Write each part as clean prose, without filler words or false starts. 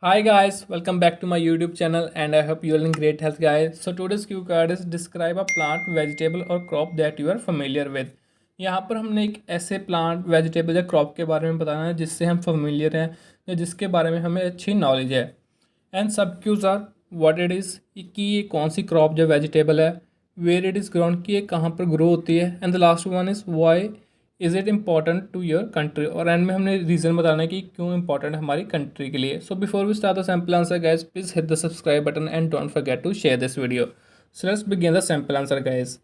Hi guys, welcome back to my YouTube channel and I hope you are in great health guys. So today's cue card is describe a plant, vegetable or crop that you are familiar with. यहाँ पर हमने एक ऐसे plant, vegetable या crop के बारे में बताना है जिससे हम फेमिलियर हैं या जिसके बारे में हमें अच्छी नॉलेज है। And sub cues are what it is कि ये कौन सी क्रॉप या वेजिटेबल है, वेयर इट इज़ ग्रोन कि ये कहाँ पर ग्रो होती है, and the last one is why is it important to your country. और एंड में हमने रीज़न बताना है कि क्यों इंपॉर्टेंट है हमारी कंट्री के लिए। So before we start the sample answer guys, please hit the subscribe button and don't forget to share this video. So let's begin the sample answer guys.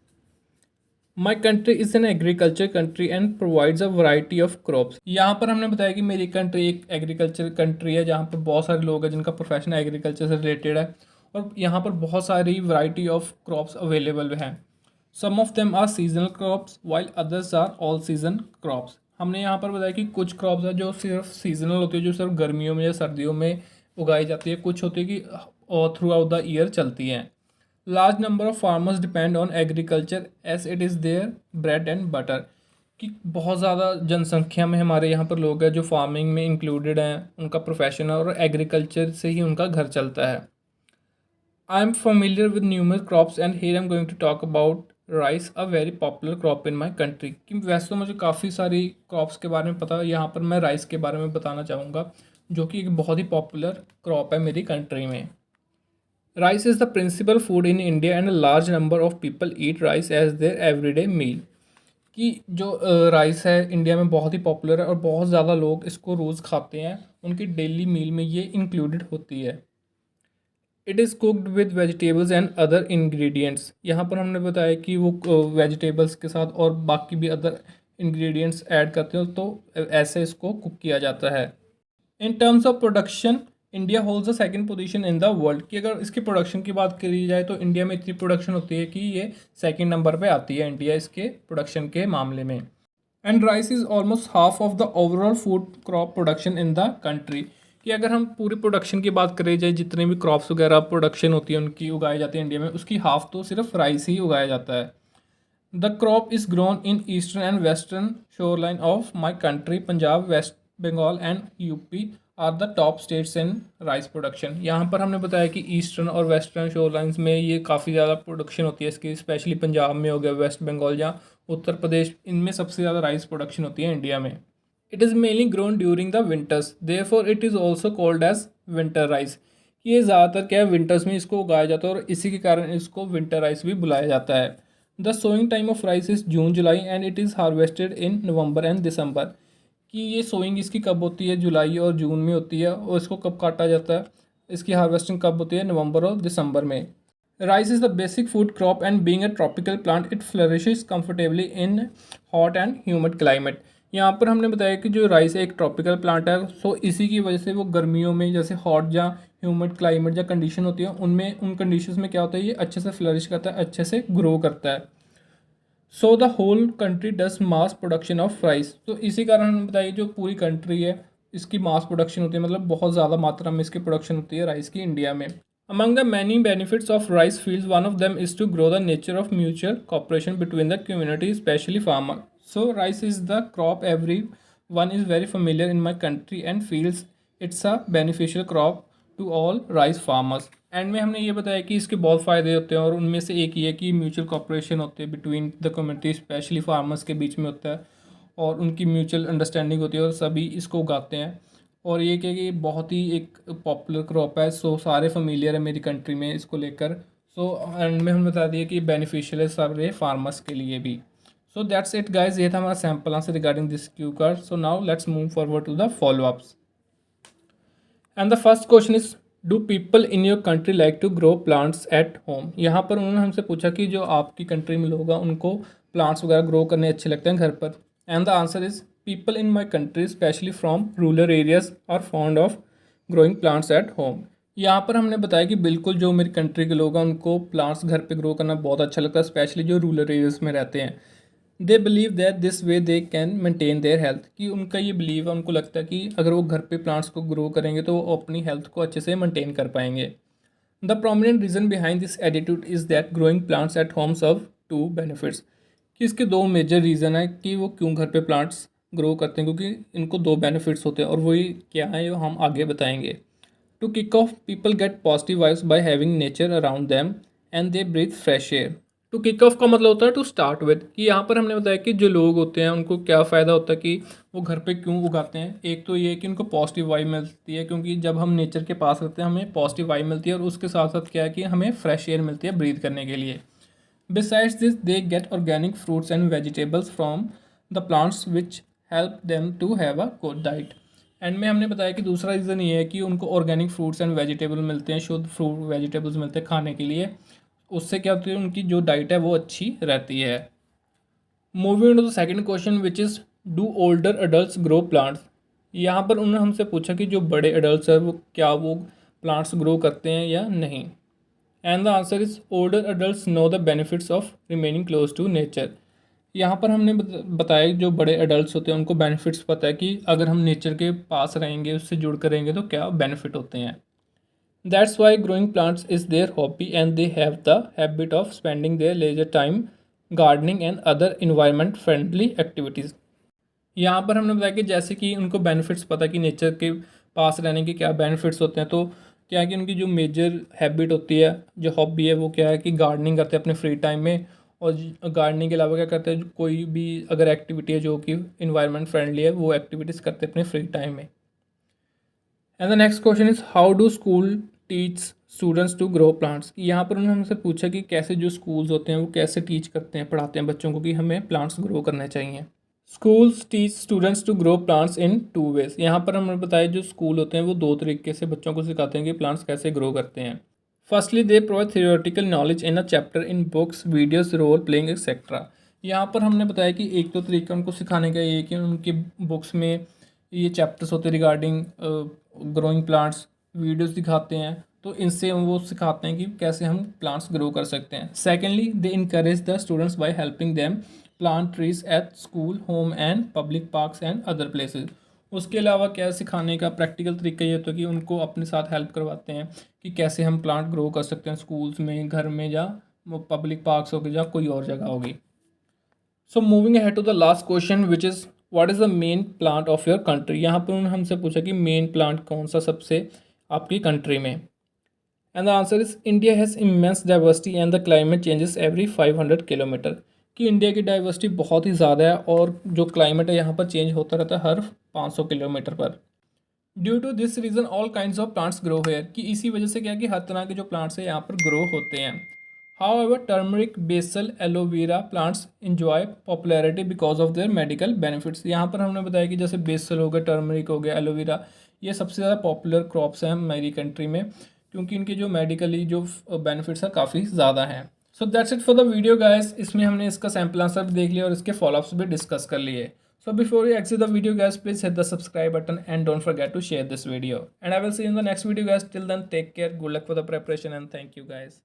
My country is an agriculture country and provides a variety of crops. यहाँ पर हमने बताया कि मेरी country एक agriculture country है जहाँ पर बहुत सारे लोग हैं जिनका प्रोफेशन एग्रीकल्चर से रिलेटेड है और यहाँ पर बहुत सारी वैरायटी ऑफ क्रॉप्स अवेलेबल हैं। Some of them are seasonal crops while others are all season crops. हमने यहाँ पर बताया कि कुछ क्रॉप्स है जो सिर्फ सीजनल होती है, जो सिर्फ गर्मियों में या सर्दियों में उगाई जाती है, कुछ होती है कि थ्रू आउट द ईयर चलती हैं। Large number of farmers depend on agriculture as it is their bread and butter. कि बहुत ज़्यादा जनसंख्या में हमारे यहाँ पर लोग हैं जो फार्मिंग में इंक्लूडेड हैं, उनका प्रोफेशन है और एग्रीकल्चर से ही उनका घर चलता है। I am familiar with numerous crops and here I'm going to talk about rice, a very popular crop in my country। कि वैसे तो मुझे काफ़ी सारी क्रॉप्स के बारे में पता है, यहाँ पर मैं राइस के बारे में बताना चाहूँगा जो कि एक बहुत ही पॉपुलर क्रॉप है मेरी कंट्री में। Rice is the principal food in India and a large number of people eat rice as their everyday meal. कि जो राइस है इंडिया में बहुत ही पॉपुलर है और बहुत ज़्यादा लोग इसको रोज़ खाते हैं, उनकी डेली मील में ये इंक्लूडेड होती है। It is cooked with vegetables and other ingredients. यहाँ पर हमने बताया कि वो वेजिटेबल्स के साथ और बाकी भी अदर इंग्रेडिएंट्स ऐड करते हो तो ऐसे इसको कुक किया जाता है। In terms of production India holds the second position in the world. कि अगर इसकी प्रोडक्शन की बात करी जाए तो इंडिया में इतनी प्रोडक्शन होती है कि ये सेकंड नंबर पे आती है इंडिया इसके प्रोडक्शन के मामले में। And rice is almost half of the overall food crop production in the country. कि अगर हम पूरी प्रोडक्शन की बात करें जाए, जितने भी क्रॉप्स वगैरह प्रोडक्शन होती है उनकी उगाई जाती है इंडिया में, उसकी हाफ तो सिर्फ राइस ही उगाया जाता है। The crop is grown in eastern and western shore line of my country. Punjab, West Bengal and UP are the top states in rice production. यहाँ पर हमने बताया कि ईस्टर्न और वेस्टर्न शोर लाइन्स में ये काफ़ी ज़्यादा प्रोडक्शन होती है इसकी, स्पेशली पंजाब में हो गया, वेस्ट बंगाल या उत्तर प्रदेश, इनमें सबसे ज़्यादा राइस प्रोडक्शन होती है इंडिया में। It is mainly grown during the winters, therefore it is also called as winter rice. ये ज़्यादातर क्या है, विंटर्स में इसको उगाया जाता है और इसी के कारण इसको विंटर राइस भी बुलाया जाता है। The sowing time of rice is June July and it is harvested in November and December. कि ये सोइंग इसकी कब होती है, जुलाई और जून में होती है, और इसको कब काटा जाता है, इसकी हार्वेस्टिंग कब होती है, नवंबर और दिसंबर में। Rice is the basic food crop and being a tropical plant it flourishes comfortably in hot and humid climate. यहाँ पर हमने बताया कि जो राइस है एक ट्रॉपिकल प्लांट है, सो इसी की वजह से वो गर्मियों में जैसे हॉट या ह्यूमिड क्लाइमेट या कंडीशन होती है उनमें, उन कंडीशंस में क्या होता है, ये अच्छे से फ्लरिश करता है, अच्छे से ग्रो करता है। So the whole country does mass production of rice. तो इसी कारण हमने बताया जो पूरी कंट्री है इसकी मास प्रोडक्शन होती है, मतलब बहुत ज़्यादा मात्रा में इसकी प्रोडक्शन होती है राइस की इंडिया में। Among the many benefits of rice fields, one of them is to grow the nature of mutual cooperation between the community, especially farmer. So rice is the crop everyone is very familiar in my country and feels it's a beneficial crop to all rice farmers. And में हमने ये बताया कि इसके बहुत फ़ायदे होते हैं और उनमें से एक ये है कि म्यूचुअल कॉपरेशन होते हैं between the community, specially farmers के बीच में होता है और उनकी म्यूचुअल अंडरस्टैंडिंग होती है और सभी इसको उगाते हैं। और ये क्या कि बहुत ही एक पॉपुलर क्रॉप है, सो सारे फेमिलियर है मेरी कंट्री में इसको लेकर। सो एंड में हम बता दिए कि बेनिफिशियल है सारे फार्मर्स के लिए भी। सो दैट्स इट गाइज, ये था हमारा sample answer regarding this cue card. So now let's move forward to the follow ups. And the first question is, do people in your country like to grow plants at home. यहाँ पर उन्होंने हमसे पूछा कि जो आपकी country में लोग हैं उनको प्लांट्स वगैरह ग्रो करने अच्छे लगते हैं घर पर। And the answer is, people in my country specially from rural areas are fond of growing plants at home. यहाँ पर हमने बताया कि बिल्कुल जो मेरी कंट्री के लोग हैं उनको प्लांट्स घर पे ग्रो करना बहुत अच्छा लगता है, स्पेशली जो रूरल एरियाज में रहते हैं। They believe that this way they can maintain their health. कि उनका ये बिलीव है, उनको लगता है कि अगर वो घर पे प्लांट्स को ग्रो करेंगे तो वो अपनी हेल्थ को अच्छे से मेंटेन कर पाएंगे। The prominent reason behind this attitude is that growing plants at home serve two benefits. कि इसके दो मेजर रीज़न है कि वो क्यों घर पे प्लांट्स ग्रो करते हैं, क्योंकि इनको दो बेनिफिट्स होते हैं और वही क्या है वो हम आगे बताएंगे। To kick off, people get positive vibes by having nature around them and they breathe fresh air. To kick off का मतलब होता है टू स्टार्ट विद, कि यहाँ पर हमने बताया कि जो लोग होते हैं उनको क्या फ़ायदा होता है कि वो घर पे क्यों उगाते हैं। एक तो ये है कि उनको पॉजिटिव वाइब मिलती है, क्योंकि जब हम नेचर के पास रहते हैं हमें पॉजिटिव वाइब मिलती है, और उसके साथ साथ क्या है कि हमें फ्रेश एयर मिलती है ब्रीथ करने के लिए। Besides this, they get organic fruits and vegetables from the plants which help them to have a good diet. And में हमने बताया कि दूसरा रीज़न ये है कि उनको ऑर्गेनिक फ्रूट्स एंड वेजिटेबल मिलते हैं, शुद्ध फ्रूट वेजिटेबल्स मिलते हैं खाने के लिए। उससे क्या होती है, उनकी जो डाइट है वो अच्छी रहती है। Moving to the second question which is do older adults grow plants. यहाँ पर उन्होंने हमसे पूछा कि जो बड़े अडल्ट्स हैं वो क्या वो प्लांट्स ग्रो करते हैं या नहीं। And the answer is older adults know the benefits of remaining close to nature. यहाँ पर हमने बताया जो बड़े अडल्ट्स होते हैं उनको बेनिफिट्स पता है कि अगर हम नेचर के पास रहेंगे, उससे जुड़ कर रहेंगे तो क्या बेनिफिट होते हैं। That's why growing plants is their hobby and they have the habit of spending their leisure time gardening and other environment friendly activities. यहाँ पर हमने बताया कि जैसे कि उनको बेनिफिट्स पता है कि नेचर के पास रहने के क्या बेनिफिट्स होते हैं, तो क्या है कि उनकी जो मेजर हैबिट होती है, जो हॉबी है, वो क्या है कि गार्डनिंग करते हैं अपने फ्री टाइम में। और गार्डनिंग के अलावा क्या करते हैं, कोई भी अगर एक्टिविटी है जो कि इन्वायरमेंट फ्रेंडली है वो एक्टिविटीज़ करते हैं अपने फ्री टाइम में। And the next question is how do school teach students to grow plants. यहाँ पर उन्होंने हमसे पूछा कि कैसे जो स्कूल्स होते हैं वो कैसे टीच करते हैं, पढ़ाते हैं बच्चों को कि हमें प्लांट्स ग्रो करने चाहिए। Schools teach students to grow plants in 2 ways. यहाँ पर हमने बताया जो स्कूल होते हैं वो 2 तरीके से बच्चों को सिखाते हैं कि प्लांट्स कैसे ग्रो करते हैं। Firstly they provide theoretical knowledge in a chapter in books videos role playing etcetera. यहाँ पर हमने बताया कि एक तो तरीका उनको सिखाने का ये है कि उनकी बुक्स में ये चैप्टर्स होते हैं रिगार्डिंग ग्रोइंग प्लांट्स, वीडियोस दिखाते हैं, तो इनसे वो सिखाते हैं कि कैसे हम प्लांट्स ग्रो कर सकते हैं। Secondly they encourage the students by helping them plant trees at school, home and public parks and other places. उसके अलावा क्या सिखाने का प्रैक्टिकल तरीका ये होता है कि उनको अपने साथ हेल्प करवाते हैं कि कैसे हम प्लांट ग्रो कर सकते हैं स्कूल्स में, घर में, या पब्लिक पार्क्स हो गए या कोई और जगह होगी। So moving ahead to the last question which is what is the main plant of your country. यहाँ पर उन्होंने हमसे पूछा कि मेन प्लांट कौन सा सबसे आपकी कंट्री में। And the answer is India has immense diversity and the climate changes every 500 kilometre. कि इंडिया की डाइवर्सिटी बहुत ही ज़्यादा है और जो क्लाइमेट है यहाँ पर चेंज होता रहता है हर 500 किलोमीटर पर। Due to this reason all kinds of plants grow here, कि इसी वजह से क्या कि हर तरह के जो प्लांट्स हैं यहाँ पर ग्रो होते हैं। However turmeric, basil, aloe vera plants enjoy popularity because of their medical benefits. यहाँ पर हमने बताया कि जैसे बेसल हो गया, टर्मरिक हो गया, एलोवेरा, ये सबसे ज़्यादा पॉपुलर क्रॉप्स हैं हमारी कंट्री में, क्योंकि इनके जो मेडिकली जो बेनिफिट्स हैं काफ़ी ज़्यादा हैं। So that's it for the video guys. इसमें हमने इसका सैम्पल आंसर भी देख लिया और इसके फॉलोअप्स भी डिस्कस कर लिए। So before you exit the video guys, please hit the subscribe button and don't forget to share this video. And I will see you in the next video guys. Till then, take care, good luck for the preparation and thank you guys.